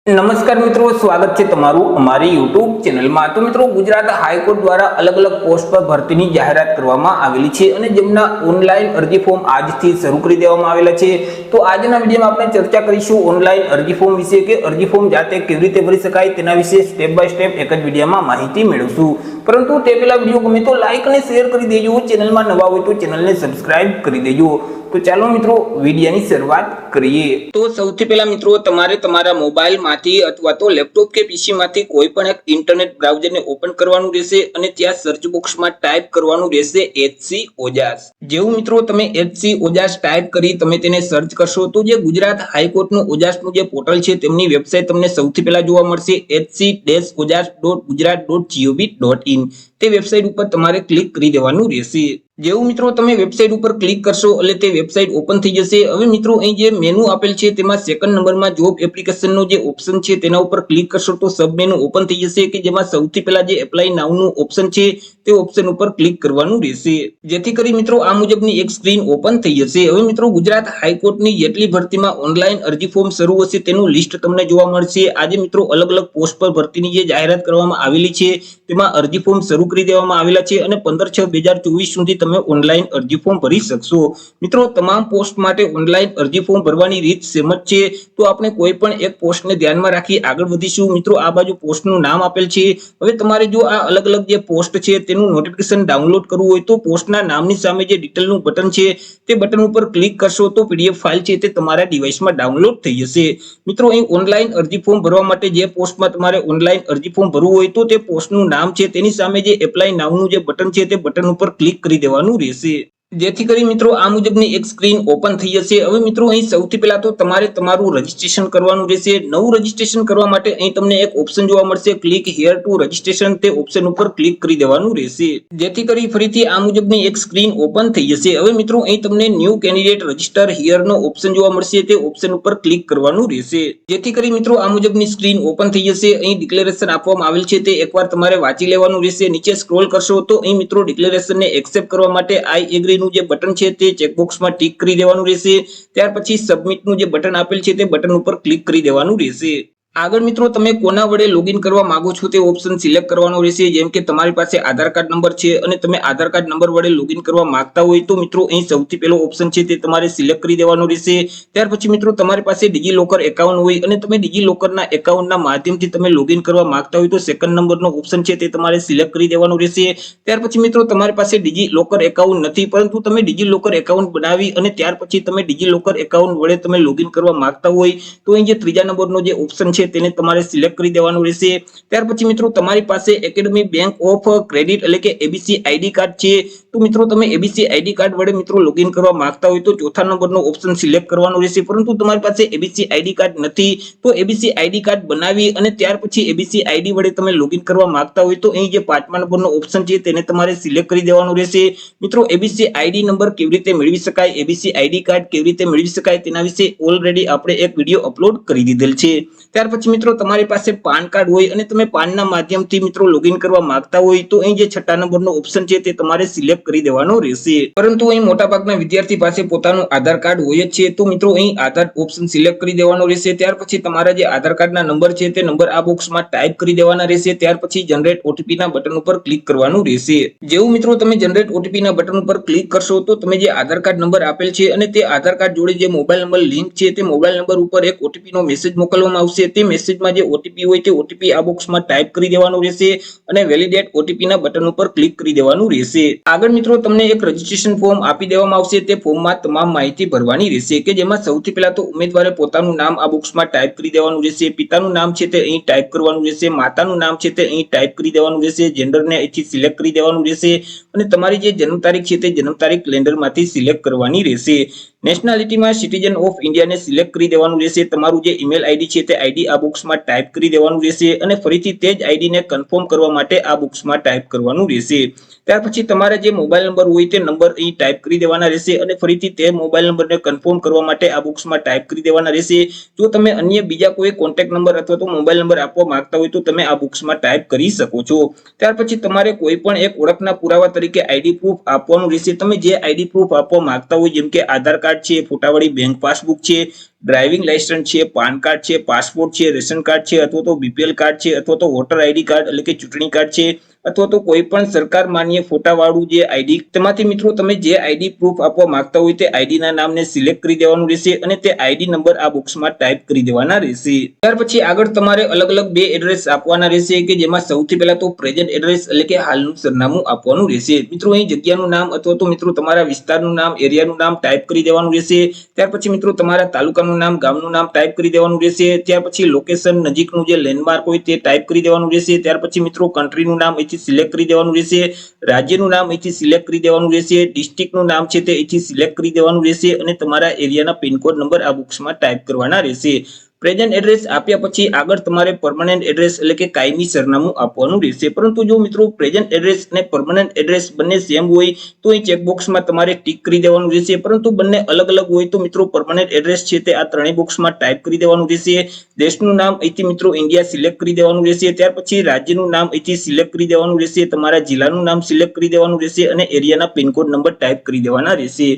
નમસ્કાર મિત્રો, સ્વાગત છે તમારું અમારી યુટ્યુબ ચેનલમાં। તો મિત્રો, ગુજરાત હાઈકોર્ટ દ્વારા અલગ અલગ પોસ્ટ પર ભરતીની જાહેરાત કરવામાં આવેલી છે અને જેમના ઓનલાઈન અરજી ફોર્મ આજથી શરૂ કરી દેવામાં આવેલા છે। તો આજના વિડીયોમાં આપણે ચર્ચા કરીશું ઓનલાઈન અરજી ફોર્મ વિશે કે અરજી ફોર્મ જાતે કેવી રીતે ભરી શકાય તેના વિશે સ્ટેપ બાય સ્ટેપ એક જ વિડીયોમાં માહિતી મેળવશું। પરંતુ તે પહેલા વિડીયો ગમે તો લાઈક અને શેર કરી દેજો, ચેનલમાં નવા હોય તો ચેનલને સબસ્ક્રાઇબ કરી દેજો। તો ચાલો મિત્રો વિડીયોની શરૂઆત કરીએ। તો સૌથી પહેલા મિત્રો, તમારે તમારા મોબાઈલમાંથી અથવા તો લેપટોપ કે પીસી માંથી કોઈ પણ એક ઇન્ટરનેટ બ્રાઉઝરને ઓપન કરવાનું રહેશે અને ત્યાં સર્ચ બોક્સમાં ટાઈપ કરવાનું રહેશે એચસી ઓજાસ। જેવું મિત્રો તમે એચસી ઓજાસ ટાઈપ કરી તમે તેને સર્ચ કરશો તો જે ગુજરાત હાઈકોર્ટનું ઓજાસનું જે પોર્ટલ છે તેમની વેબસાઈટ તમને સૌથી પહેલા જોવા મળશે hc-ojas.gujarat.gov.in। તે વેબસાઈટ ઉપર તમારે ક્લિક કરી દેવાનું રહેશે। જેવું મિત્રો તમે વેબસાઈટ ઉપર ક્લિક કરશો એટલે તે વેબસાઈટ ઓપન થઈ જશે। હવે મિત્રો અહીં જે મેનુ આપેલ છે તેમાં સેકન્ડ નંબરમાં જોબ એપ્લિકેશનનો જે ઓપ્શન છે તેના ઉપર ક્લિક કરશો તો સબ મેનુ ઓપન થઈ જશે કે જેમાં સૌથી પહેલા જે એપ્લાય નાઉનું ઓપ્શન છે તે ઓપ્શન ઉપર ક્લિક કરવાનું રહેશે, જેથી કરી મિત્રો આ મુજબની એક સ્ક્રીન ઓપન થઈ જશે। હવે મિત્રો ગુજરાત હાઈકોર્ટની જેટલી ભરતીમાં ઓનલાઈન અરજી ફોર્મ શરૂ હશે તેનું લિસ્ટ તમને જોવા મળશે। આજે મિત્રો અલગ અલગ પોસ્ટ પર ભરતીની જે જાહેરાત કરવામાં આવેલી છે તેમાં અરજી ફોર્મ શરૂ કરી દેવામાં આવેલા છે અને 15/6/2024 સુધી તમે ઓનલાઈન અરજી ફોર્મ ભરી શકશો। મિત્રો તમામ પોસ્ટ માટે ઓનલાઈન અરજી ફોર્મ ભરવાની રીત સેમ જ છે, તો આપણે કોઈ પણ એક પોસ્ટને ધ્યાનમાં રાખી આગળ વધીશું। મિત્રો આ બાજુ પોસ્ટનું નામ આપેલ છે। હવે તમારે જો આ અલગ અલગ જે પોસ્ટ છે તેનું નોટિફિકેશન ડાઉનલોડ કરવું હોય તો પોસ્ટના નામની સામે જે ડિટેલનું બટન છે તે બટન ઉપર ક્લિક કરશો તો પીડીએફ ફાઇલ છે તે તમારા ડિવાઇસમાં ડાઉનલોડ થઈ જશે। મિત્રો અહીં ઓનલાઈન અરજી ફોર્મ ભરવા માટે જે પોસ્ટમાં તમારે ઓનલાઈન અરજી ફોર્મ ભરવું હોય તો તે પોસ્ટનું નામ છે તેની સામે જે એપ્લાય નાઉનું જે બટન છે તે બટન ઉપર ક્લિક કરી દેવાનું રહેશે, જેથી કરી મિત્રો આ મુજબની એક સ્ક્રીન ઓપન થઈ જશે। હવે મિત્રો અહીં સૌથી પહેલા તો તમારે તમારું રજીસ્ટ્રેશન કરવાનું રહેશે। નવું રજીસ્ટ્રેશન કરવા માટે અહીં તમને એક ઓપ્શન જોવા મળશે ક્લિક હિયર ટુ રજીસ્ટ્રેશન, તે ઓપ્શન ઉપર ક્લિક કરી દેવાનું રહેશે, જેથી કરી ફરીથી આ મુજબની એક સ્ક્રીન ઓપન થઈ જશે। હવે મિત્રો અહીં તમને ન્યૂ કેન્ડિડેટ રજીસ્ટર હિયર નો ઓપ્શન જોવા મળશે, તે ઓપ્શન ઉપર ક્લિક કરવાનું રહેશે, જેથી કરી મિત્રો આ મુજબની સ્ક્રીન ઓપન થઈ જશે। અહીં ડિક્લેરેશન આપવામાં આવેલ છે તે એકવાર તમારે વાંચી લેવાનું રહેશે। નીચે સ્ક્રોલ કરશો તો અહીં મિત્રો ડિક્લેરેશનને એક્સેપ્ટ કરવા માટે આઈ એગ્રી નું જે બટન છે તે ચેકબોક્સમાં ટિક કરી દેવાનું રહેશે। ત્યાર પછી સબમિટ નું જે બટન આપેલ છે તે બટન ઉપર ક્લિક કરી દેવાનું રહેશે। આગળ મિત્રો તમે કોના વડે લોગિન કરવા માંગો છો તે ઓપ્શન સિલેક્ટ કરવાનો રહેશે। જેમ કે તમારી પાસે આધાર કાર્ડ નંબર છે અને તમે આધાર કાર્ડ નંબર વડે લોગિન કરવા માંગતા હોય તો મિત્રો અહીં સૌથી પહેલો ઓપ્શન છે તે તમારે સિલેક્ટ કરી દેવાનો રહેશે। ત્યાર પછી મિત્રો તમારી પાસે ડિજી લોકર એકાઉન્ટ હોય અને તમે ડિજી લોકરના એકાઉન્ટના માધ્યમથી તમે લોગિન કરવા માંગતા હોય તો સેકન્ડ નંબરનો ઓપ્શન છે તે તમારે સિલેક્ટ કરી દેવાનો રહેશે। ત્યાર પછી મિત્રો તમારી પાસે ડિજી લોકર એકાઉન્ટ નથી પરંતુ તમે ડિજી લોકર એકાઉન્ટ બનાવી અને ત્યાર પછી તમે ડિજી લોકર એકાઉન્ટ વડે તમે લોગિન કરવા માંગતા હોય તો અહીં જે ત્રીજા નંબરનો જે ઓપ્શન છે તેને તમારે સિલેક્ટ કરી દેવાનું રહેશે। ત્યાર પછી મિત્રો તમારી પાસે એકેડમી બેંક ઓફ ક્રેડિટ એટલે કે એબીસી આઈડી કાર્ડ છે તો મિત્રો તમે એબીસી આઈડી કાર્ડ વડે મિત્રો લોગિન કરવા માંગતા હોય તો ચોથા નંબરનો ઓપ્શન સિલેક્ટ કરવાનો રહેશે। પરંતુ તમારી પાસે એબીસી આઈડી કાર્ડ નથી તો એબીસી આઈડી કાર્ડ બનાવી અને ત્યાર પછી એબીસી આઈડી વડે તમે લોગિન કરવા માંગતા હોય તો અહીં જે પાંચમા નંબરનો ઓપ્શન છે તેને તમારે સિલેક્ટ કરી દેવાનું રહેશે। મિત્રો એબીસી આઈડી નંબર કેવી રીતે મેળવી શકાય, એબીસી આઈડી કાર્ડ કેવી રીતે મેળવી શકાય તેના વિશે ઓલરેડી આપણે એક વિડીયો અપલોડ કરી દીધેલ છે। ત્યાર પછી મિત્રો તમારી પાસે પાન કાર્ડ હોય અને તમે પાનના માધ્યમથી મિત્રો લોગિન કરવા માંગતા હોય તો અહીં જે છઠ્ઠા નંબરનો ઓપ્શન છે તે તમારે સિલેક્ટ કરી દેવાનો રહેશે। પરંતુ અહીં મોટાભાગના વિદ્યાર્થી પાસે પોતાનું આધાર કાર્ડ હોય જ છે તો મિત્રો અહીં આધાર ઓપ્શન સિલેક્ટ કરી દેવાનો રહેશે। ત્યાર પછી તમારા જે આધાર કાર્ડના નંબર છે તે નંબર આ બોક્સમાં ટાઈપ કરી દેવાના રહેશે। ત્યાર પછી જનરેટ ઓટીપી ના બટન ઉપર ક્લિક કરવાનું રહેશે। જેવું મિત્રો તમે જનરેટ ઓટીપી ના બટન ઉપર ક્લિક કરશો તો તમે જે આધાર કાર્ડ નંબર આપેલ છે અને તે આધાર કાર્ડ જોડે જે મોબાઈલ નંબર લિંક છે તે મોબાઈલ નંબર ઉપર એક ઓટીપી નો મેસેજ મોકલવામાં આવશે। તે મેસેજમાં જે ઓટીપી હોય તે ઓટીપી આ બોક્સમાં ટાઈપ કરી દેવાનું રહેશે અને વેલિડેટ ઓટીપી ના બટન ઉપર ક્લિક કરી દેવાનું રહેશે। આગળ મિત્રો તમને એક રજીસ્ટ્રેશન ફોર્મ આપી દેવામાં આવશે, તે ફોર્મમાં તમામ માહિતી ભરવાની રહેશે કે જેમાં સૌથી પહેલા તો ઉમેદવારે પોતાનું નામ આ બોક્સમાં ટાઈપ કરી દેવાનું રહેશે। પિતાનું નામ છે તે અહીં ટાઈપ કરવાનું રહેશે, માતાનું નામ છે તે અહીં ટાઈપ કરી દેવાનું રહેશે, જેન્ડરને અહીંથી સિલેક્ટ કરી દેવાનું રહેશે અને તમારી જે જન્મ તારીખ છે તે જન્મ તારીખ કેલેન્ડરમાંથી સિલેક્ટ કરવાની રહેશે। નેશનાલિટીમાં સિટીઝન ઓફ ઇન્ડિયાને સિલેક્ટ કરી દેવાનું રહેશે। તમારું જે ઈમેલ આઈડી છે તે આઈડી આ બોક્સમાં ટાઈપ કરી દેવાનું રહેશે અને ફરીથી તે જ આઈડીને કન્ફર્મ કરવા માટે આ બોક્સમાં ટાઈપ કરવાનું રહેશે। ત્યાર પછી તમારા જે મોબાઈલ નંબર હોય તે નંબર અહીં ટાઈપ કરી દેવાના રહેશે અને ફરીથી તે મોબાઈલ નંબરને કન્ફર્મ કરવા માટે આ બોક્સમાં ટાઈપ કરી દેવાના રહેશે। જો તમે અન્ય બીજા કોઈ કોન્ટેક્ટ નંબર અથવા તો મોબાઈલ નંબર આપવા માંગતા હોય તો તમે આ બોક્સમાં ટાઈપ કરી શકો છો। ત્યાર પછી તમારે કોઈ પણ એક ઓળખના પુરાવા તરીકે આઈડી પ્રૂફ આપવાનું રહેશે। તમે જે આઈડી પ્રૂફ આપવા માંગતા હોય જેમ કે આધાર કાર્ડ છે, ફોટાવાળી બેંક પાસબુક છે, ડ્રાઇવિંગ લાયસન્સ છે, પાન કાર્ડ છે, પાસપોર્ટ છે, રેશન કાર્ડ છે, અથવા તો બીપીએલ કાર્ડ છે, અથવા તો વોટર આઈડી કાર્ડ એટલે કે ચૂંટણી કાર્ડ છે, અથવા તો કોઈ પણ સરકાર માન્ય ફોટા વાળું જે આઈડી, તેમાંથી મિત્રો તમે જે આઈડી પ્રૂફ આપવા માંગતા હોય તે આઈડી ના નામને સિલેક્ટ કરી દેવાનું રહેશે અને તે આઈડી નંબર આ બોક્સમાં ટાઈપ કરી દેવાના રહેશે. ત્યાર પછી આગળ તમારે અલગ અલગ બે એડ્રેસ આપવાના રહેશે કે જેમાં સૌથી પહેલા તો પ્રેઝન્ટ એડ્રેસ એટલે કે હાલનું સરનામું આપવાનું રહેશે. મિત્રો અહીં જગ્યાનું નામ અથવા તો મિત્રો તમારા વિસ્તારનું નામ, એરિયાનું નામ ટાઈપ કરી દેવાનું રહેશે. ત્યાર પછી મિત્રો તમારા તાલુકાનું નામ, ગામનું નામ ટાઈપ કરી દેવાનું રહેશે. ત્યાર પછી લોકેશન નજીકનું જે લેન્ડમાર્ક હોય તે ટાઈપ કરી દેવાનું રહેશે. ત્યાર પછી મિત્રો કન્ટ્રીનું નામ અહીંથી સિલેક્ટ કરી દેવાનું રહેશે. રાજ્યનું નામ અહીંથી સિલેક્ટ કરી દેવાનું રહેશે. ડિસ્ટ્રિક્ટનું નામ છે તે અહીંથી સિલેક્ટ કરી દેવાનું રહેશે અને તમારા એરિયાના પિનકોડ નંબર આ બોક્સમાં ટાઈપ કરવાના રહેશે. પ્રેઝન્ટ એડ્રેસ આપ્યા પછી આગળ તમારે પરમનન્ટ એડ્રેસ એટલે કે કાયમી સરનામું આપવાનું રહેશે. પરંતુ જો મિત્રો પ્રેઝન્ટ એડ્રેસ અને પરમનન્ટ એડ્રેસ બંને સેમ હોય તો અહીં ચેકબોક્સમાં તમારે ટીક કરી દેવાનું રહેશે. પરંતુ બંને અલગ અલગ હોય તો મિત્રો પરમનન્ટ એડ્રેસ છે તે આ ત્રણેય બોક્સમાં ટાઈપ કરી દેવાનું રહેશે. દેશનું નામ અહીંથી મિત્રો ઇન્ડિયા સિલેક્ટ કરી દેવાનું રહેશે. ત્યાર પછી રાજ્યનું નામ અહીંથી સિલેક્ટ કરી દેવાનું રહેશે. તમારા જિલ્લાનું નામ સિલેક્ટ કરી દેવાનું રહેશે અને એરિયાના પિનકોડ નંબર ટાઈપ કરી દેવાના રહેશે.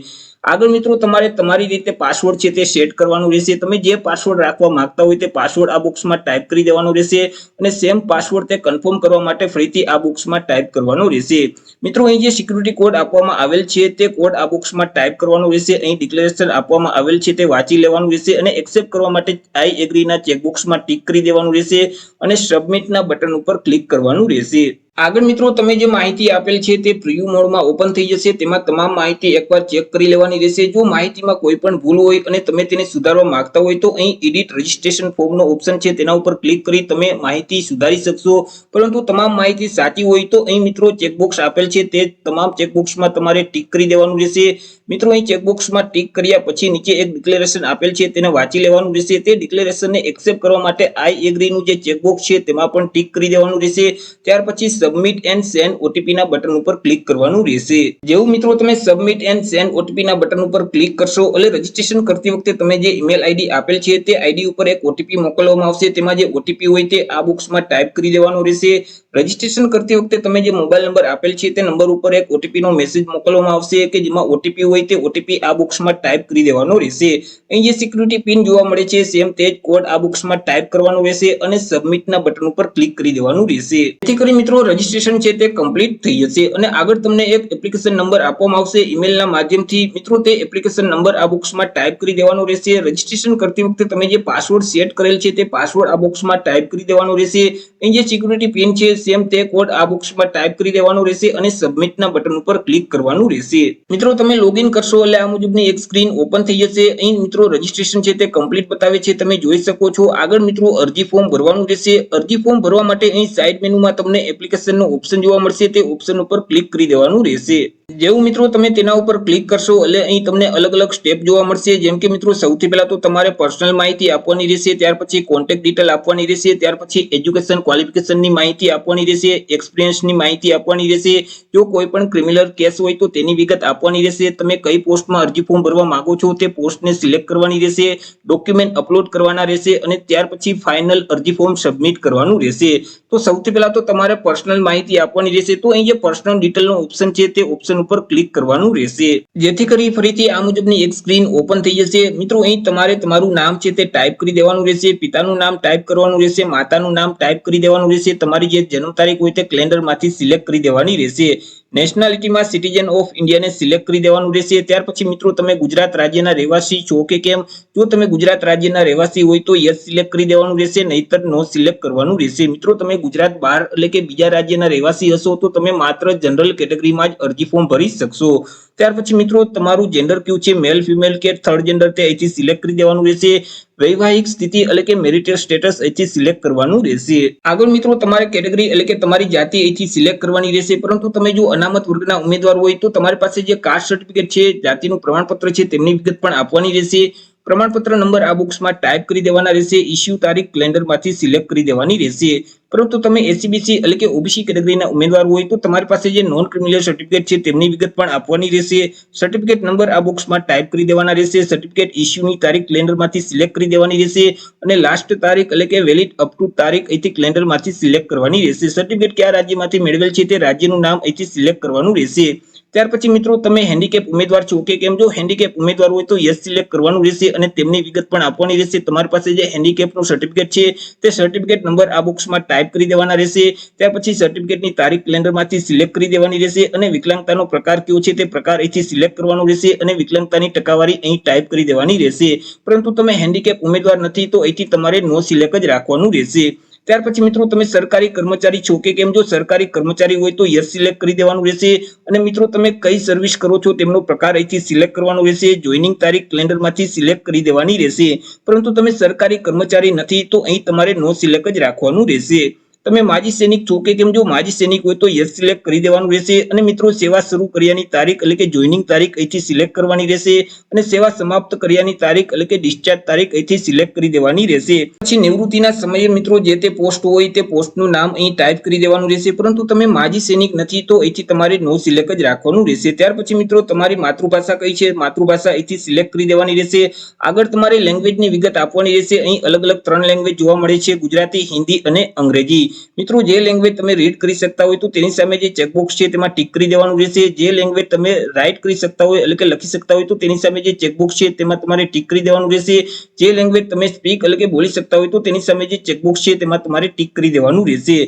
આગળ મિત્રો તમારે તમારી રીતે પાસવર્ડ છે તે સેટ કરવાનું રહેશે. તમે જે પાસવર્ડ રાખવા માંગતા હોય તે પાસવર્ડ આ બોક્સમાં ટાઈપ કરી દેવાનો રહેશે અને સેમ પાસવર્ડ તે કન્ફર્મ કરવા માટે ફરીથી આ બોક્સમાં ટાઈપ કરવાનો રહેશે. મિત્રો અહીં જે સિક્યુરિટી કોડ આપવામાં આવેલ છે તે કોડ આ બોક્સમાં ટાઈપ કરવાનો રહેશે. અહીં ડિક્લેરેશન આપવામાં આવેલ છે તે વાંચી લેવાનું રહેશે અને એક્સેપ્ટ કરવા માટે આઈ એગ્રી ના ચેકબોક્સમાં ટિક કરી દેવાનું રહેશે અને સબમિટ ના બટન ઉપર ક્લિક કરવાનું રહેશે. આગળ મિત્રો તમે જે માહિતી આપેલ છે તે પ્રિવ્યુ મોડમાં ઓપન થઈ જશે. તેમાં તમામ માહિતી એકવાર ચેક કરી લેવાની રહેશે. જો માહિતીમાં કોઈ પણ ભૂલ હોય અને તમે તેને સુધારવા માંગતા હોય તો અહીં એડિટ રજિસ્ટ્રેશન ફોર્મનો ઓપ્શન છે તેના ઉપર ક્લિક કરી તમે માહિતી સુધારી શકશો. પરંતુ તમામ માહિતી સાચી હોય તો અહીં મિત્રો ચેકબોક્સ આપેલ છે તે તમામ ચેકબોક્સમાં તમારે ટિક કરી દેવાનું રહેશે. મિત્રો અહીં ચેકબોક્સમાં ટિક કર્યા પછી નીચે એક ડિક્લેરેશન આપેલ છે તેને વાંચી લેવાનું રહેશે. તે ડિક્લેરેશનને એક્સેપ્ટ કરવા માટે આઈ એગ્રી નું જે ચેકબોક્સ છે તેમાં પણ ટિક કરી દેવાનું રહેશે. ત્યાર પછી સબમિટ એન્ડ સેન્ડ ઓટીપી ના બટન ઉપર ક્લિક કરવાનું રહેશે. જેવું મિત્રો તમે સબમિટ એન્ડ સેન્ડ ઓટીપી ના બટન ઉપર ક્લિક કરશો એટલે રજીસ્ટ્રેશન કરતી વખતે તમે જે ઈમેલ આઈડી આપેલ છે તે આઈડી ઉપર એક ઓટીપી મોકલવામાં આવશે. તેમાં જે ઓટીપી હોય તે આ બોક્સમાં ટાઈપ કરી દેવાનો રહેશે. રજીસ્ટ્રેશન કરતી વખતે તમે જે મોબાઈલ નંબર આપેલ છે તે નંબર ઉપર એક ઓટીપી નો મેસેજ મોકલવામાં આવશે કે જેમાં ઓટીપી હોય તે ઓટીપી આ બોક્સમાં ટાઈપ કરી દેવાનો રહેશે. અહીં જે સિક્યુરિટી પિન જોવા મળે છે સેમ તે જ કોડ આ બોક્સમાં ટાઈપ કરવાનો રહેશે અને સબમિટ ના બટન ઉપર ક્લિક કરી દેવાનું રહેશે. જેથી કરી મિત્રો રજીસ્ટ્રેશન છે તે કમ્પ્લીટ થઈ જશે અને આગળ તમને એક એપ્લિકેશન નંબર આપવામાં આવશે ઈમેલના માધ્યમથી. મિત્રો તે એપ્લિકેશન નંબર આ બોક્સમાં ટાઈપ કરી દેવાનો રહેશે. રજીસ્ટ્રેશન કરતી વખતે તમે જે પાસવર્ડ સેટ કરેલ છે તે પાસવર્ડ આ બોક્સમાં ટાઈપ કરી દેવાનો રહેશે. અહીં જે સિક્યુરિટી પિન છે સેમ તે કોડ આ બોક્સમાં ટાઈપ કરી દેવાનો રહેશે અને સબમિટ ના બટન ઉપર ક્લિક કરવાનું રહેશે. મિત્રો તમે લોગિન કરશો એટલે આ મુજબની એક સ્ક્રીન ઓપન થઈ જશે. અહીં મિત્રો રજીસ્ટ્રેશન છે તે કમ્પ્લીટ બતાવે છે, તમે જોઈ શકો છો. આગળ મિત્રો અરજી ફોર્મ ભરવાનું રહેશે. અરજી ફોર્મ ભરવા માટે અહીં સાઇડ મેનુમાં તમને એપ્લિકેશનનો ઓપ્શન જોવા મળશે તે ઓપ્શન ઉપર ક્લિક કરી દેવાનું રહેશે. જેવું મિત્રો તમે તેના ઉપર ક્લિક કરશો એટલે અહીં તમને અલગ અલગ સ્ટેપ જોવા મળશે. જેમ કે મિત્રો સૌથી પહેલા તો તમારે પર્સનલ માહિતી આપવાની રહેશે. ત્યાર પછી કોન્ટેક્ટ ડિટેલ આપવાની રહેશે. ત્યાર પછી એજ્યુકેશન ક્વોલિફિકેશનની માહિતી આપવાની રહેશે. એક્સપિરિયન્સની માહિતી આપવાની રહેશે. જો કોઈ પણ ક્રિમિનલ કેસ હોય તો તેની વિગત આપવાની રહેશે. તમે કઈ પોસ્ટમાં અરજી ફોર્મ ભરવા માંગો છો તે પોસ્ટને સિલેક્ટ કરવાની રહેશે. ડોક્યુમેન્ટ અપલોડ કરવાના રહેશે અને ત્યાર પછી ફાઇનલ અરજી ફોર્મ સબમિટ કરવાનું રહેશે. તો સૌથી પહેલા તો તમારે પર્સનલ માહિતી આપવાની રહેશે. તો અહીં જે પર્સનલ ડિટેલનો ઓપ્શન છે તે ઓપ્શન ઉપર ક્લિક કરવાનું રહેશે. જેથી કરી ફરીથી આ મુજબની એક સ્ક્રીન ઓપન થઈ જશે. મિત્રો અહીં તમારે તમારું નામ છે તે ટાઈપ કરી દેવાનું રહેશે. પિતાનું નામ ટાઈપ કરવાનું રહેશે. માતાનું નામ ટાઈપ કરી દેવાનું રહેશે. તમારી જે જન્મ તારીખ હોય તે કેલેન્ડરમાંથી સિલેક્ટ કરી દેવાની રહેશે. નેશનાલિટીમાં સિટીઝન ઓફ ઇન્ડિયાને સિલેક્ટ કરી દેવાનું રહેશે. ત્યાર પછી મિત્રો તમે ગુજરાત રાજ્યના રહેવાસી છો કે કેમ, જો તમે ગુજરાત રાજ્યના રહેવાસી હોય તો યસ સિલેક્ટ કરી દેવાનું રહેશે, નહીતર નો સિલેક્ટ કરવાનું રહેશે. મિત્રો તમે ગુજરાત બહાર એટલે કે બીજા રાજ્યના રહેવાસી હશો તો તમે માત્ર જનરલ કેટેગરીમાં જ અરજી ફોર્મ ભરી શકશો. ત્યાર પછી મિત્રો તમારું જેન્ડર કયું છે, મેલ ફિમેલ કે થર્ડ જેન્ડર તે અહીંથી સિલેક્ટ કરી દેવાનું રહેશે. વૈવાહિક સ્થિતિ એટલે કે મેરિટલ સ્ટેટસ અહીંથી સિલેક્ટ કરવાનું રહેશે. આગળ મિત્રો તમારે કેટેગરી એટલે કે તમારી જાતિ અહીંથી સિલેક્ટ કરવાની રહેશે. પરંતુ તમે જો અનામત વર્ગના ઉમેદવાર હોય તો તમારી પાસે જે કાસ્ટ સર્ટિફિકેટ છે, જાતિનું પ્રમાણપત્ર છે તેમની વિગત પણ આપવાની રહેશે. પ્રમાણપત્ર નંબર આ બોક્સમાં ટાઈપ કરી દેવાના રહેશે. ઇસ્યુ તારીખ કેલેન્ડરમાંથી સિલેક્ટ કરી દેવાની રહેશે. પરંતુ તમે એસસીબીસી એટલે કે ઓબીસી કેટેગરીના ઉમેદવાર હોય તો તમારી પાસે જે નોન ક્રિમિનલ સર્ટિફિકેટ છે તેમની વિગત પણ આપવાની રહેશે. સર્ટિફિકેટ નંબર આ બોક્સમાં ટાઈપ કરી દેવાના રહેશે. સર્ટિફિકેટ ઇસ્યુની તારીખ કેલેન્ડરમાંથી સિલેક્ટ કરી દેવાની રહેશે અને લાસ્ટ તારીખ એટલે કે વેલિડ અપ ટુ તારીખ અહીંથી કેલેન્ડરમાંથી સિલેક્ટ કરવાની રહેશે. સર્ટિફિકેટ કયા રાજ્યમાંથી મેળવેલ છે તે રાજ્યનું નામ અહીંથી સિલેક્ટ કરવાનું રહેશે. ત્યાર પછી મિત્રો તમે હેન્ડીકેપ ઉમેદવાર છો કે કેમ? જો હેન્ડીકેપ ઉમેદવાર હોય તો યસ સિલેક્ટ કરવાનું રહેશે અને તેમની વિગત પણ આપવાની રહેશે. તમારી પાસે જે હેન્ડીકેપનું સર્ટિફિકેટ છે તે સર્ટિફિકેટ નંબર આ બોક્સમાં ટાઈપ કરી દેવાના રહેશે. ત્યાર પછી સર્ટિફિકેટની તારીખ કેલેન્ડરમાંથી સિલેક્ટ કરી દેવાની રહેશે અને વિકલાંગતાનો પ્રકાર કયો છે તે પ્રકાર અહીંથી સિલેક્ટ કરવાનો રહેશે અને વિકલાંગતાની ટકાવારી અહીં ટાઈપ કરી દેવાની રહેશે. પરંતુ તમે હેન્ડીકેપ ઉમેદવાર નથી તો અહીંથી તમારે નો સિલેક્ટ જ રાખવાનું રહેશે. ત્યાર પછી મિત્રો તમે સરકારી કર્મચારી છો કે કેમ? જો સરકારી કર્મચારી હોય તો યસ સિલેક્ટ કરી દેવાનું રહેશે અને મિત્રો તમે કઈ સર્વિસ કરો છો તેમનો પ્રકાર અહીંથી સિલેક્ટ કરવાનો રહેશે. જોઈનિંગ તારીખ કેલેન્ડરમાંથી સિલેક્ટ કરી દેવાની રહેશે. પરંતુ તમે સરકારી કર્મચારી નથી તો અહીં તમારે નો સિલેક્ટ જ રાખવાનું રહેશે. તમે માજી સૈનિક છો કે કેમ? જો માજી સૈનિક હોય તો યસ સિલેક્ટ કરી દેવાનું રહેશે અને મિત્રો સેવા શરૂ કર્યાની તારીખ એટલે કે જોઈનિંગ તારીખ અહીંથી સિલેક્ટ કરવાની રહેશે અને સેવા સમાપ્ત કર્યાની તારીખ એટલે કે ડિસ્ચાર્જ તારીખ અહીંથી સિલેક્ટ કરી દેવાની રહેશે. પછી નિવૃત્તિના સમયે મિત્રો જે તે પોસ્ટ હોય તે પોસ્ટનું નામ અહીં ટાઈપ કરી દેવાનું રહેશે. પરંતુ તમે માજી સૈનિક નથી તો અહીંથી તમારે નો સિલેક્ટ જ રાખવાનું રહેશે. ત્યાર પછી મિત્રો તમારી માતૃભાષા કઈ છે? માતૃભાષા અહીંથી સિલેક્ટ કરી દેવાની રહેશે. આગળ તમારે લેંગ્વેજની વિગત આપવાની રહેશે. અહીં અલગ અલગ 3 લેંગ્વેજ જોવા મળે છે, ગુજરાતી, હિન્દી અને અંગ્રેજી. મિત્રો જે લેંગ્વેજ તમે રીડ કરી શકતા હોય તો તેની સામે જે ચેકબોક્સ છે તેમાં ટીક કરી દેવાનું રહેશે. જે લેંગ્વેજ તમે રાઇટ કરી શકતા હોય એટલે કે લખી શકતા હોય તો તેની સામે જે ચેકબોક્સ છે તેમાં તમારે ટીક કરી દેવાનું રહેશે. જે લેંગ્વેજ તમે સ્પીક એટલે કે બોલી શકતા હોય તો તેની સામે જે ચેકબોક્સ છે તેમાં તમારે ટીક કરી દેવાનું રહેશે.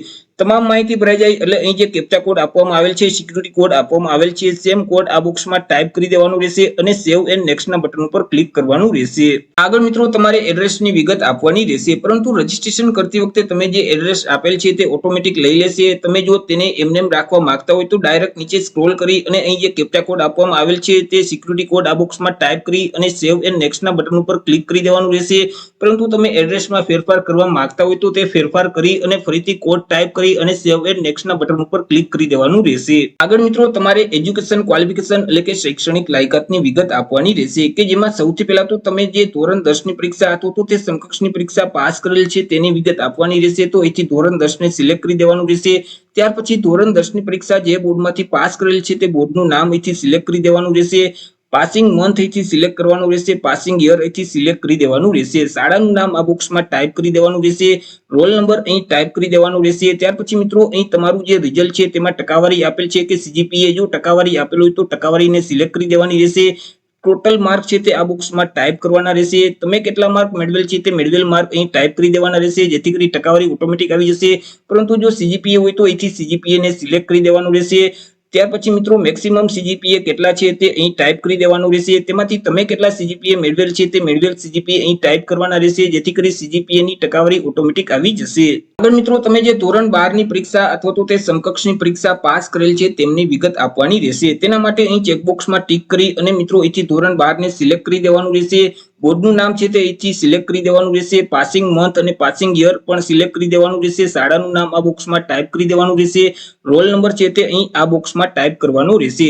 તમામ માહિતી ભરાઈ જાય એટલે અહીં જે કેપ્ચા કોડ આપવામાં આવેલ છે, સિક્યુરિટી કોડ આપવામાં આવેલ છે, સેમ કોડ આ બોક્સમાં ટાઈપ કરી દેવાનું રહેશે અને સેવ એન્ડ નેક્સ્ટના બટન ઉપર ક્લિક કરવાનું રહેશે. આગળ મિત્રો તમારે એડ્રેસની વિગત આપવાની રહેશે. પરંતુ રજીસ્ટ્રેશન કરતી વખતે તમે જે એડ્રેસ આપેલ છે તે ઓટોમેટિક લઈ લેશે. તમે જો તેને એમનેમ રાખવા માંગતા હોય તો ડાયરેક્ટ નીચે સ્ક્રોલ કરી અને અહીં જે કેપ્ચા કોડ આપવામાં આવેલ છે તે સિક્યુરિટી કોડ આ બોક્સમાં ટાઈપ કરી અને સેવ એન્ડ નેક્સ્ટના બટન ઉપર ક્લિક કરી દેવાનું રહેશે. પરંતુ તમે એડ્રેસમાં ફેરફાર કરવા માંગતા હોય તો તે ફેરફાર કરી અને ફરીથી કોડ ટાઈપ કરી અને સેવ એન્ડ નેક્સ્ટના બટન ઉપર ક્લિક કરી દેવાનું રહેશે. આગળ મિત્રો તમારે એજ્યુકેશન ક્વોલિફિકેશન એટલે કે શૈક્ષણિક લાયકાતની વિગત આપવાની રહેશે કે જેમાં સૌથી પહેલા તો તમે જે ધોરણ 10 ની પરીક્ષા હતો તો તે સમકક્ષની પરીક્ષા પાસ કરેલ છે તેની વિગત આપવાની રહેશે. તો અહીંથી ધોરણ 10 ને સિલેક્ટ કરી દેવાનું રહેશે. ત્યાર પછી ધોરણ 10 ની પરીક્ષા જે બોર્ડમાંથી પાસ કરેલ છે તે બોર્ડનું નામ અહીંથી સિલેક્ટ કરી દેવાનું રહેશે. પાસિંગ મંથ અહીંથી સિલેક્ટ કરવાનું રહેશે. પાસિંગ યર અહીંથી સિલેક્ટ કરી દેવાનું રહેશે. શાળાનું નામ આ બોક્સમાં ટાઈપ કરી દેવાનું રહેશે. રોલ નંબર અહીં ટાઈપ કરી દેવાનું રહેશે. ત્યાર પછી મિત્રો અહીં તમારું જે રિઝલ્ટ છે તેમાં ટકાવારી આપેલ છે કે સીજીપીએ, જો ટકાવારી આપેલ હોય તો ટકાવારીને સિલેક્ટ કરી દેવાની રહેશે. ટોટલ માર્ક છે તે આ બોક્સમાં ટાઈપ કરવાના રહેશે. તમે કેટલા માર્ક મેળવેલ છે તે મેળવેલ માર્ક અહીં ટાઈપ કરી દેવાના રહેશે જેથી કરી ટકાવારી ઓટોમેટિક આવી જશે. પરંતુ જો સીજીપીએ હોય તો અહીંથી સીજીપીએ ને સિલેક્ટ કરી દેવાનું રહેશે. ત્યાર પછી મિત્રો મેક્સિમમ સીજીપીએ કેટલા છે તે અહીં ટાઈપ કરી દેવાનું રહેશે. તેમાંથી તમે કેટલા સીજીપીએ મેળવેલ છે તે મેળવેલ સીજીપીએ અહીં ટાઈપ કરવાના રહેશે જેથી કરી સીજીપીએ ની ટકાવારી ઓટોમેટિક આવી જશે. આગળ મિત્રો તમે જે ધોરણ 12 ની પરીક્ષા અથવા તો તે સમકક્ષની પરીક્ષા પાસ કરેલ છે તેમની વિગત આપવાની રહેશે. તેના માટે અહીં ચેકબોક્સમાં ટીક કરી અને મિત્રો અહીંથી ધોરણ 12 ને સિલેક્ટ કરી દેવાનું રહેશે. બોર્ડનું નામ છે તે અહીંથી સિલેક્ટ કરી દેવાનું રહેશે. પાસિંગ મંથ અને પાસિંગ યર પણ સિલેક્ટ કરી દેવાનું રહેશે. શાળાનું નામ આ બોક્સમાં ટાઈપ કરી દેવાનું રહેશે. રોલ નંબર છે તે અહીં આ બોક્સમાં ટાઈપ કરવાનો રહેશે.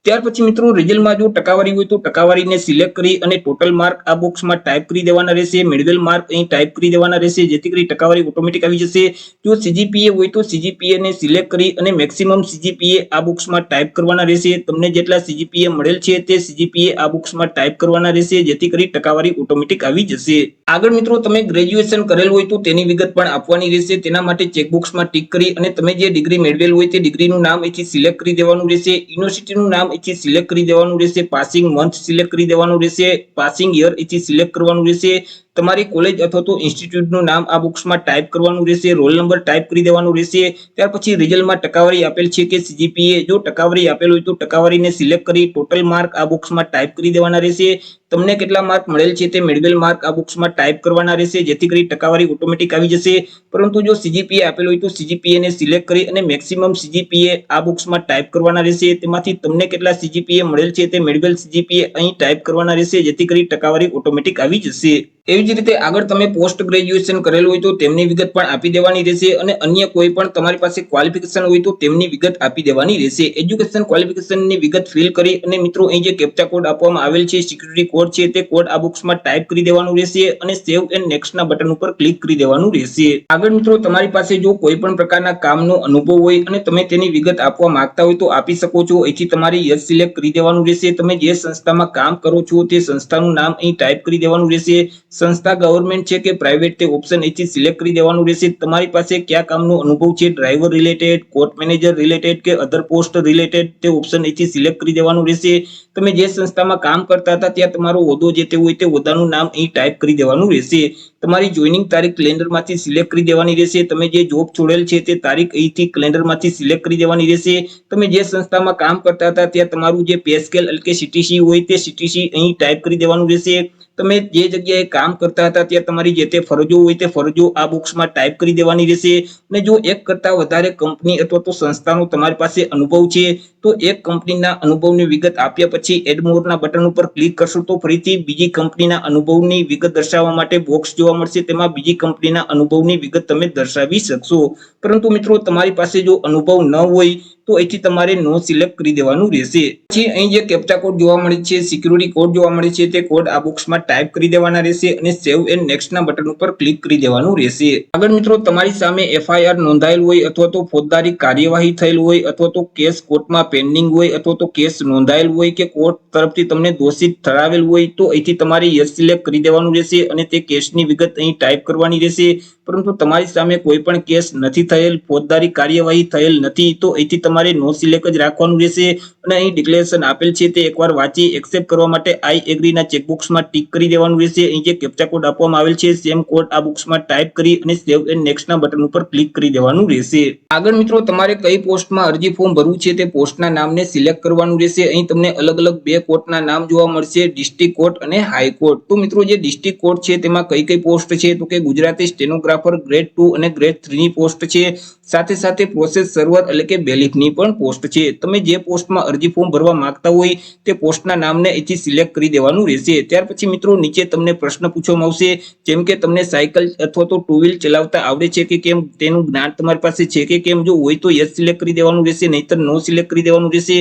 ત્યાર પછી મિત્રો રિઝલ્ટમાં જો ટકાવારી હોય તો ટકાવારીને સિલેક્ટ કરી અને ટોટલ માર્ક આ બોક્સમાં ટાઈપ કરી દેવાના રહેશે. મેળવેલ માર્ક અહીં ટાઈપ કરી દેવાના રહેશે જેથી કરી ટકાવારી ઓટોમેટિક આવી જશે. જો સીજીપીએ હોય તો સીજીપીએ ને સિલેક્ટ કરી અને મેક્સિમમ સીજીપીએ આ બોક્સમાં ટાઈપ કરવાના રહેશે. તમને જેટલા સીજીપીએ મળેલ છે તે સીજીપીએ આ બોક્સમાં ટાઈપ કરવાના રહેશે જેથી કરી ટકાવારી ઓટોમેટિક આવી જશે. આગળ મિત્રો તમે ગ્રેજ્યુએશન કરેલ હોય તો તેની વિગત પણ આપવાની રહેશે. તેના માટે ચેકબોક્સમાં ટીક કરી અને તમે જે ડિગ્રી મેળવેલ હોય તે ડિગ્રીનું નામ અહીંથી સિલેક્ટ કરી દેવાનું રહેશે. યુનિવર્સિટીનું નામ અહીંથી સિલેક્ટ કરી દેવાનું રહેશે. પાસિંગ મંથ સિલેક્ટ કરી દેવાનું રહેશે. પાસિંગ યર અહીંથી સિલેક્ટ કરવાનું રહેશે. તમારી કોલેજ અથવા તો ઇન્સ્ટિટ્યૂટનું નામ આ બોક્સમાં ટાઈપ કરવાનું રહેશે. રોલ નંબર ટાઈપ કરી દેવાનું રહેશે. ત્યાર પછી રિઝલ્ટમાં ટકાવારી આપેલ છે કે સીજીપીએ, જો ટકાવારી આપેલ હોય તો ટકાવારીને સિલેક્ટ કરી ટોટલ માર્ક આ બોક્સમાં ટાઈપ કરી દેવાના રહેશે. તમને કેટલા માર્ક મળેલ છે તે મેળવેલ માર્ક આ બોક્સમાં ટાઈપ કરવાના રહેશે જેથી કરી ટકાવારી ઓટોમેટિક આવી જશે. પરંતુ જો સીજીપીએ આપેલ હોય તો સીજીપીએ ને સિલેક્ટ કરી અને મેક્સિમમ સીજીપીએ આ બોક્સમાં ટાઈપ કરવાના રહેશે. તેમાંથી તમને કેટલા સીજીપીએ મળેલ છે તે મેળવેલ સીજીપીએ અહીં ટાઈપ કરવાના રહેશે જેથી કરી ટકાવારી ઓટોમેટિક આવી જશે. એવી જ રીતે આગળ તમે પોસ્ટ ગ્રેજ્યુએશન કરેલું હોય તો તેમની વિગત પણ આપી દેવાની રહેશે અને અન્ય કોઈ પણ તમારી પાસે ક્વોલિફિકેશન હોય તો તેમની વિગત આપી દેવાની રહેશે. એજ્યુકેશન ક્વોલિફિકેશનની વિગત ફિલ કરી અને મિત્રો અહીં જે કેપ્ચા કોડ આપવામાં આવેલ છે, સિક્યુરિટી કોડ છે, તે કોડ આ બોક્સમાં ટાઈપ કરી દેવાનું રહેશે અને સેવ એન્ડ નેક્સ્ટના બટન ઉપર ક્લિક કરી દેવાનું રહેશે. આગળ મિત્રો તમારી પાસે જો કોઈ પણ પ્રકારના કામનો અનુભવ હોય અને તમે તેની વિગત આપવા માંગતા હોય તો આપી શકો છો. અહીંથી તમારે યસ સિલેક્ટ કરી દેવાનું રહેશે. તમે જે સંસ્થામાં કામ કરો છો તે સંસ્થાનું નામ અહીં ટાઈપ કરી દેવાનું રહેશે. સંસ્થા ગવર્મેન્ટ છે કે પ્રાઇવેટ તે ઓપ્શન અહીંથી સિલેક્ટ કરી દેવાનું રહેશે. તમારી પાસે કયા કામનો અનુભવ છે, driver related, court manager related કે અધર પોસ્ટ રિલેટેડ, તે ઓપ્શન અહીંથી સિલેક્ટ કરી દેવાનું રહેશે. તમે જે સંસ્થામાં કામ કરતા હતા ત્યાં તમારો હોદ્દો જે તે હોય તે હોદ્દાનું નામ અહીં ટાઈપ કરી દેવાનું રહેશે. તમારી જોઈનિંગ તારીખ કેલેન્ડરમાંથી સિલેક્ટ કરી દેવાની રહેશે. તમે જે જોબ છોડેલ છે તે તારીખ અહીંથી કેલેન્ડરમાંથી સિલેક્ટ કરી દેવાની રહેશે. તમે જે સંસ્થામાં કામ કરતા હતા ત્યાં તમારું જે પે સ્કેલ એટલે કે સીટીસી હોય તે સીટીસી અહીં ટાઈપ કરી દેવાનું રહેશે. તમે જે જગ્યાએ કામ કરતા હતા ત્યાં તમારી જે તે ફરજો હોય તે ફરજો આ બોક્સમાં ટાઈપ કરી દેવાની રહેશે. અને જો એક કરતા વધારે કંપની અથવા તો સંસ્થાનો તમારી પાસે અનુભવ છે તો એક કંપનીના અનુભવની વિગત આપ્યા પછી એડ મોરના બટન ઉપર ક્લિક કરશો તો ફરીથી બીજી કંપનીના અનુભવની વિગત દર્શાવવા માટે બોક્સ જોવા મળશે. તેમાં બીજી કંપનીના અનુભવની વિગત તમે દર્શાવી શકશો. પરંતુ મિત્રો તમારી પાસે જો અનુભવ ન હોય તો અહીંથી તમારે નો સિલેક્ટ કરી દેવાનું રહેશે. પછી અહીં જે કેપ્ચા કોડ જોવા મળે છે, સિક્યુરિટી કોડ જોવા મળે છે, તે કોડ આ બોક્સમાં ટાઈપ કરી દેવાના રહેશે અને સેવ એન્ડ નેક્સ્ટ ના બટન ઉપર ક્લિક કરી દેવાનું રહેશે. આગળ મિત્રો તમારી સામે એફઆઈઆર નોંધાયેલ હોય અથવા તો ફોજદારી કાર્યવાહી થયેલ હોય અથવા તો કેસ કોર્ટમાં પેન્ડિંગ હોય અથવા તો કેસ નોંધાયેલ હોય કે કોર્ટ તરફથી તમને દોષિત ઠરાવેલ હોય તો અહીંથી તમારે યસ સિલેક્ટ કરી દેવાનું રહેશે અને તે કેસની વિગત અહીં ટાઈપ કરવાની રહેશે. પરંતુ તમારી સામે કોઈ પણ કેસ નથી થયેલ, ફોજદારી કાર્યવાહી થયેલ નથી તો અહીંથી તમારે નો સિલેક્ટ જ રાખવાનું રહેશે. અને અહીં ડિક્લેરેશન આપેલ છે તે એકવાર વાંચી એક્સેપ્ટ કરવા માટે આઈ એગ્રી ના ચેકબોક્સમાં ટીક કરી દેવાનું રહેશે. અહીં જે કેપ્ચા કોડ આપવામાં આવેલ છે સેમ કોડ આ બોક્સમાં ટાઈપ કરી અને સેવ એન્ડ નેક્સ્ટ ના બટન ઉપર ક્લિક કરી દેવાનું રહેશે. આગળ મિત્રો તમારે કઈ પોસ્ટમાં અરજી ફોર્મ ભરવું છે તે પોસ્ટના નામને સિલેક્ટ કરવાનું રહેશે. અહીં તમને અલગ અલગ બે કોર્ટના નામ જોવા મળશે, ડિસ્ટ્રિક્ટ કોર્ટ અને હાઈકોર્ટ. તો મિત્રો જે ડિસ્ટ્રિક્ટ કોર્ટ છે તેમાં કઈ કઈ પોસ્ટ છે તો કે ગુજરાતી સ્ટેનોગ્રાફર ગ્રેડ 2 અને ગ્રેડ 3 ની પોસ્ટ છે. સાથે સાથે પ્રોસેસ સર્વર એટલે કે બેલિફની પણ પોસ્ટ છે. તમે જે પોસ્ટમાં અરજી ફોર્મ ભરવા માંગતા હોય તે પોસ્ટના નામને અહીંથી સિલેક્ટ કરી દેવાનું રહેશે. ત્યાર પછી મિત્રો નીચે તમને પ્રશ્ન પૂછવામાં આવશે જેમ કે તમને સાયકલ અથવા તો ટુ વ્હીલ ચલાવતા આવડે છે કે કેમ, તેનું જ્ઞાન તમારી પાસે છે કે કેમ. જો હોય તો યસ સિલેક્ટ કરી દેવાનું રહેશે, નહીતર નો સિલેક્ટ કરી દેવાનું રહેશે.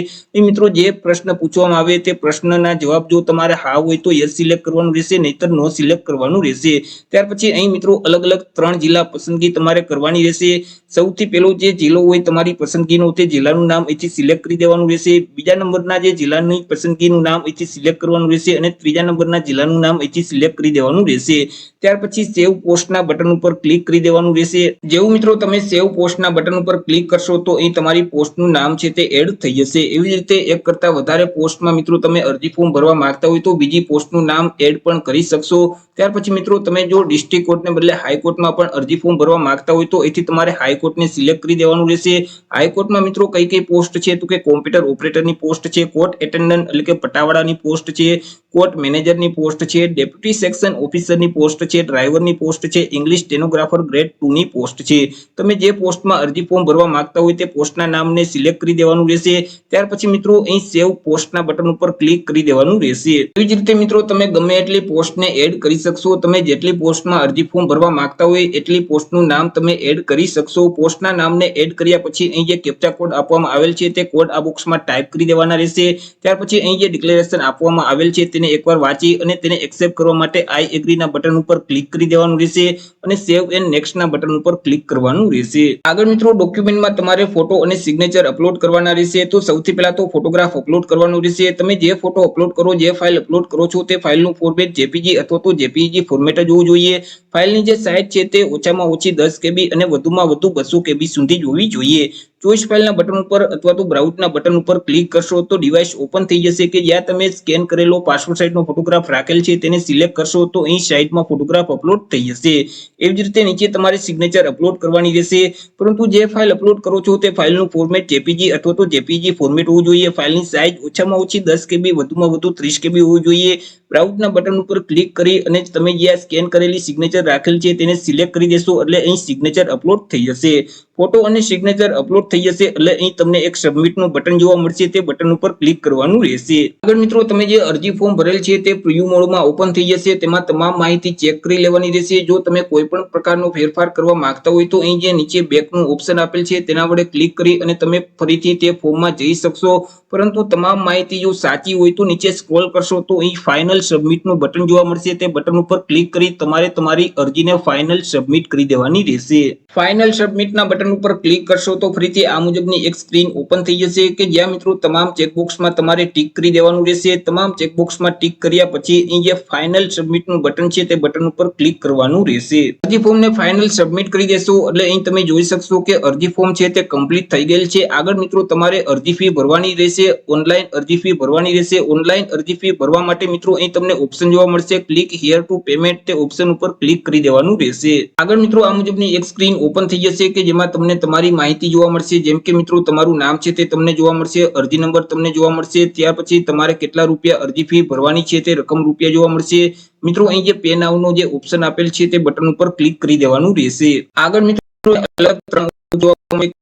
મિત્રો જે પ્રશ્ન પૂછવામાં આવે તે પ્રશ્નના જવાબ જો તમારે હા હોય તો યસ સિલેક્ટ કરવાનું રહેશે, નહીતર નો સિલેક્ટ કરવાનું રહેશે. ત્યાર પછી અહીં મિત્રો અલગ અલગ 3 જિલ્લા પસંદગી તમારે કરવાની રહેશે. સૌથી પહેલો જે જિલ્લો હોય તમારી પસંદગીનો તે જિલ્લાનું નામ અહીંથી સિલેક્ટ કરી દેવાનું રહેશે. બીજા નંબરના જે જિલ્લાની પસંદગીનું નામ અહીંથી સિલેક્ટ કરવાનું રહેશે અને ત્રીજા નંબરના જિલ્લાનું નામ અહીંથી સિલેક્ટ કરી દેવાનું રહેશે. ત્યાર પછી સેવ પોસ્ટના બટન ઉપર ક્લિક કરી દેવાનું રહેશે. જેવું મિત્રો તમે સેવ પોસ્ટના બટન ઉપર ક્લિક કરશો તો અહીં તમારી પોસ્ટનું નામ છે તે એડ થઈ જશે. એવી જ રીતે એક કરતા વધારે પોસ્ટમાં મિત્રો તમે અરજી ફોર્મ ભરવા માંગતા હોય તો બીજી પોસ્ટનું નામ એડ પણ કરી શકશો. ત્યાર પછી મિત્રો તમે જો ડિસ્ટ્રિક્ટ કોર્ટને બદલે હાઈકોર્ટમાં પણ અરજી ફોર્મ ભરવા માંગતા હોય તો અહીંથી તમારે હાઈકોર્ટને સિલેક્ટ કરી દેવાનું રહેશે. હાઈકોર્ટમાં મિત્રો કઈ કઈ પોસ્ટ છે તો કે કોમ્પ્યુટર ઓપરેટરની પોસ્ટ છે, કોર્ટ એટેન્ડન્ટ એટલે કે પટાવાળાની પોસ્ટ છે, કોર્ટ મેનેજરની પોસ્ટ છે, ડેપ્યુટી સેક્શન ઓફિસરની પોસ્ટ છે, ડ્રાઈવરની પોસ્ટ છે, ઇંગ્લિશ સ્ટેનોગ્રાફર ગ્રેડ 2 ની પોસ્ટ છે. તમે જે પોસ્ટમાં અરજી ફોર્મ ભરવા માંગતા હોય તે પોસ્ટના નામને સિલેક્ટ કરી દેવાનું રહેશે. ત્યાર પછી મિત્રો અહીં સેવ પોસ્ટના બટન ઉપર ક્લિક કરી દેવાનું રહેશે. એવી જ રીતે મિત્રો તમે ગમે એટલી પોસ્ટને એડ કરી શકશો. તમે જેટલી પોસ્ટમાં અરજી ફોર્મ ભરવા માંગતા હોય એટલી પોસ્ટનું નામ તમે એડ કરી શકશો. પોસ્ટના નામને એડ કર્યા પછી અહીં જે કેપ્ચા કોડ આપવામાં આવેલ છે તે કોડ આ બોક્સમાં ટાઈપ કરી દેવાના રહેશે. ત્યાર પછી અહીં જે ડિક્લેરેશન આપવામાં આવેલ છે તેને એકવાર વાંચી અને તેને એક્સેપ્ટ કરવા માટે આઈ એગ્રી ના બટન ઉપર ક્લિક કરી દેવાનું રહેશે અને સેવ એન્ડ નેક્સ્ટ ના બટન ઉપર ક્લિક કરવાનું રહેશે. આગળ મિત્રો ડોક્યુમેન્ટમાં તમારે ફોટો અને સિગ્નેચર અપલોડ કરવાના રહેશે. તો સૌથી પહેલા તો ફોટોગ્રાફ અપલોડ કરવાનો રહેશે. તમે જે ફોટો અપલોડ કરો, જે ફાઇલ અપલોડ કરો છો તે ફાઇલનું ફોર્મેટ જેપીજી અથવા તો જેપીજી ફોર્મેટ જ હોવું જોઈએ. ફાઇલની જે સાઇઝ છે તે ઓછામાં ઓછી 10 KB અને વધુમાં વધુ 200 KB સુધી હોવી જોઈએ. ચોઈસ ફાઇલના બટન ઉપર અથવા તો બ્રાઉઝના બટન ઉપર ક્લિક કરશો તો ડિવાઇસ ઓપન થઈ જશે કે જ્યાં તમે સ્કેન કરેલો પાસપોર્ટ સાઇઝનો ફોટોગ્રાફ રાખેલ છે તેને સિલેક્ટ કરશો તો અહીં સાઇડમાં ફોટોગ્રાફ અપલોડ થઈ જશે. એવી જ રીતે નીચે તમારે સિગ્નેચર અપલોડ કરવાની રહેશે. પરંતુ જે ફાઇલ અપલોડ કરો છો તે ફાઇલનું ફોર્મેટ જેપીજી અથવા તો જેપીજી ફોર્મેટ હોવું જોઈએ. ફાઇલની સાઇઝ ઓછામાં ઓછી 10 KB વધુમાં વધુ 30 KB હોવું જોઈએ. બ્રાઉઝના બટન ઉપર ક્લિક કરી અને તમે જ્યાં સ્કેન કરેલી સિગ્નેચર રાખેલ છે તેને સિલેક્ટ કરી દેશો એટલે અહીં સિગ્નેચર અપલોડ થઈ જશે. ફોટો અને સિગ્નેચર અપલોડ થઈ જશે એટલે અહીં તમને એક સબમિટનું બટન જોવા મળશે. તે બટન ઉપર ક્લિક કરવાનું રહેશે. આગળ મિત્રો તમે જે અરજી ફોર્મ ભરેલ છે તે પ્રિવ્યુ મોડમાં ઓપન થઈ જશે. તેમાં તમામ માહિતી ચેક કરી લેવાની રહેશે. જો તમે કોઈ પણ પ્રકારનો ફેરફાર કરવા માંગતા હોય તો અહીં જે નીચે બેકનું ઓપ્શન આપેલ છે તેના વડે ક્લિક કરી અને તમે ફરીથી તે ફોર્મમાં જઈ શકશો. પરંતુ તમામ માહિતી જો સાચી હોય તો નીચે સ્ક્રોલ કરશો તો અહીં ફાઇનલ સબમિટનું બટન જોવા મળશે. તે બટન ઉપર ક્લિક કરી તમારે તમારી અરજીને ફાઇનલ સબમિટ કરી દેવાની રહેશે. ફાઇનલ સબમિટના બટન ઉપર ક્લિક કરશો તો ફરીથી આ મુજબની એક સ્ક્રીન ઓપન થઈ જશે કે જ્યાં મિત્રો તમામ ચેકબોક્સમાં તમારે ટિક કરી દેવાનું રહેશે. તમામ ચેકબોક્સમાં ટિક કર્યા પછી અહીં જે ફાઇનલ સબમિટનું બટન છે તે બટન ઉપર ક્લિક કરવાનું રહેશે. અરજી ફોર્મને ફાઇનલ સબમિટ કરી દેશો એટલે અહીં તમે જોઈ શકશો કે અરજી ફોર્મ છે તે કમ્પ્લીટ થઈ ગયેલ છે. આગળ મિત્રો તમારે અરજી ફી ભરવાની રહેશે. ઓનલાઈન અરજી ફી ભરવાની રહેશે. ઓનલાઈન અરજી ફી ભરવા માટે મિત્રો અહીં તમને ઓપ્શન જોવા મળશે ક્લિક હિયર ટુ પેમેન્ટ, તે ઓપ્શન ઉપર ક્લિક કરી દેવાનું રહેશે. આગળ મિત્રો આ મુજબની એક સ્ક્રીન ઓપન થઈ જશે કે જેમાં તમને તમારી માહિતી જોવા મળશે. જેમ કે મિત્રો તમારું નામ છે તે તમને જોવા મળશે, અરજી નંબર તમને જોવા મળશે, ત્યાર પછી તમારે કેટલા રૂપિયા અરજી ફી ભરવાની છે તે રકમ રૂપિયા જોવા મળશે. મિત્રો અહીં જે પે નાઉનો જે ઓપ્શન આપેલ છે તે બટન ઉપર ક્લિક કરી દેવાનું રહેશે. આગળ મિત્રો અલગ ત્રણ જોવા મળે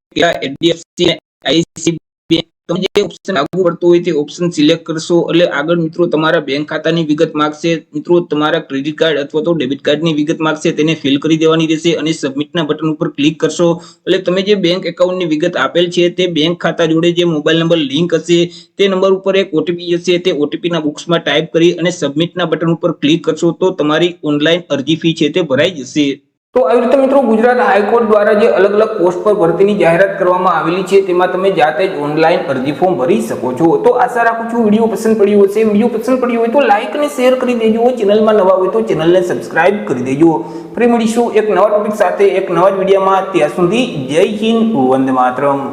HDFC ICICI બેંક, તમે જે ઓપ્શન લાગુ પડતો હોય તે ઓપ્શન સિલેક્ટ કરશો એટલે આગળ મિત્રો તમારા બેંક ખાતાની વિગત માંગશે. મિત્રો તમારા ક્રેડિટ કાર્ડ અથવા તો ડેબિટ કાર્ડની વિગત માંગશે, તેને ફિલ કરી દેવાની રહેશે અને સબમિટના બટન ઉપર ક્લિક કરશો એટલે તમે જે બેંક એકાઉન્ટની વિગત આપેલ છે તે બેંક ખાતા જોડે જે મોબાઈલ નંબર લિંક હશે તે નંબર ઉપર એક OTP હશે, તે OTP ના બોક્સમાં ટાઈપ કરી અને સબમિટના બટન ઉપર ક્લિક કરશો તો તમારી ઓનલાઈન અરજી ફી છે તે ભરાઈ જશે. તો આવી રીતે મિત્રો ગુજરાત હાઈકોર્ટ દ્વારા જે અલગ અલગ પોસ્ટ પર ભરતીની જાહેરાત કરવામાં આવેલી છે તેમાં તમે જાતે જ ઓનલાઈન અરજી ફોર્મ ભરી શકો છો. તો આશા રાખું છું વિડીયો પસંદ પડ્યો હશે. વિડીયો પસંદ પડ્યો હોય તો લાઈક અને શેર કરી દેજો. ચેનલમાં નવા હોય તો ચેનલને સબસ્ક્રાઇબ કરી દેજો. ફરી મળીશું એક નવા ટોપિક સાથે એક નવા જ વિડીયોમાં. ત્યાં સુધી જય હિન્દ, વંદે માતરમ.